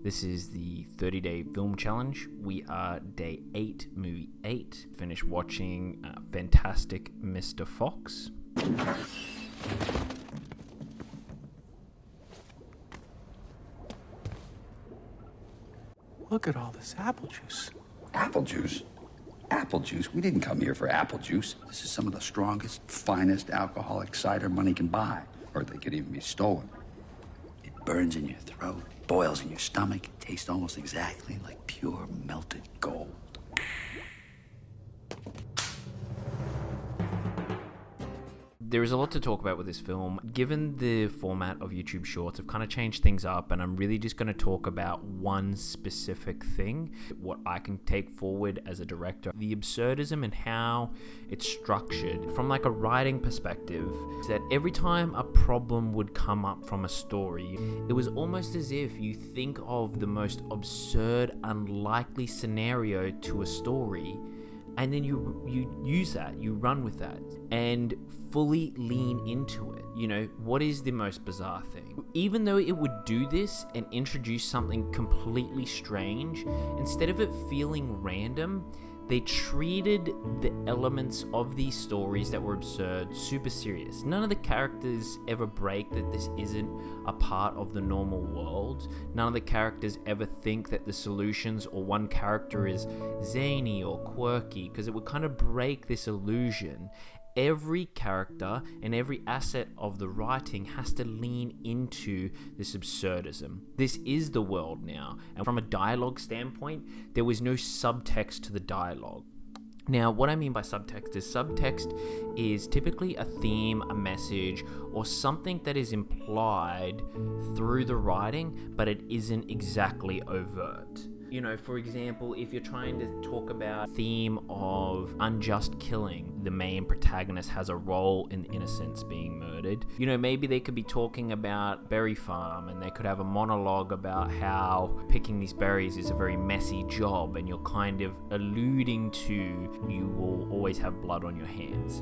This is the 30-day film challenge. We are day 8, movie 8. Finished watching Fantastic Mr. Fox. Look at all this apple juice. Apple juice? Apple juice? We didn't come here for apple juice. This is some of the strongest, finest alcoholic cider money can buy. Or they could even be stolen. It burns in your throat, boils in your stomach, tastes almost exactly like pure melted gold. There is a lot to talk about with this film. Given the format of YouTube Shorts, I've kind of changed things up, and I'm really just going to talk about one specific thing, what I can take forward as a director. The absurdism and how it's structured from like a writing perspective is that every time a problem would come up from a story, it was almost as if you think of the most absurd, unlikely scenario to a story, and then you use that, you run with that, and fully lean into it. You know, what is the most bizarre thing? Even though it would do this and introduce something completely strange, instead of it feeling random, they treated the elements of these stories that were absurd super serious. None of the characters ever break that this isn't a part of the normal world. None of the characters ever think that the solutions or one character is zany or quirky, because it would kind of break this illusion. Every character and every asset of the writing has to lean into this absurdism. This is the world now. And from a dialogue standpoint, there was no subtext to the dialogue. Now, what I mean by subtext is typically a theme, a message, or something that is implied through the writing, but it isn't exactly overt. You know, for example, if you're trying to talk about a theme of unjust killing, the main protagonist has a role in innocents being murdered. You know, maybe they could be talking about berry farm, and they could have a monologue about how picking these berries is a very messy job, and you're kind of alluding to you will always have blood on your hands.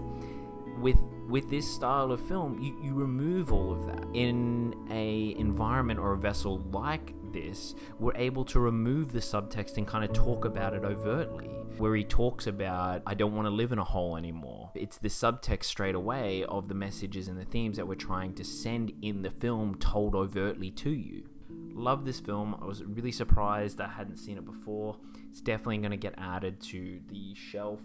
With this style of film, you remove all of that. In a environment or a vessel like this, we're able to remove the subtext and kind of talk about it overtly, where he talks about, I don't want to live in a hole anymore. It's the subtext straight away of the messages and the themes that we're trying to send in the film, told overtly to you. Love this film. I was really surprised I hadn't seen it before. It's definitely going to get added to the shelf.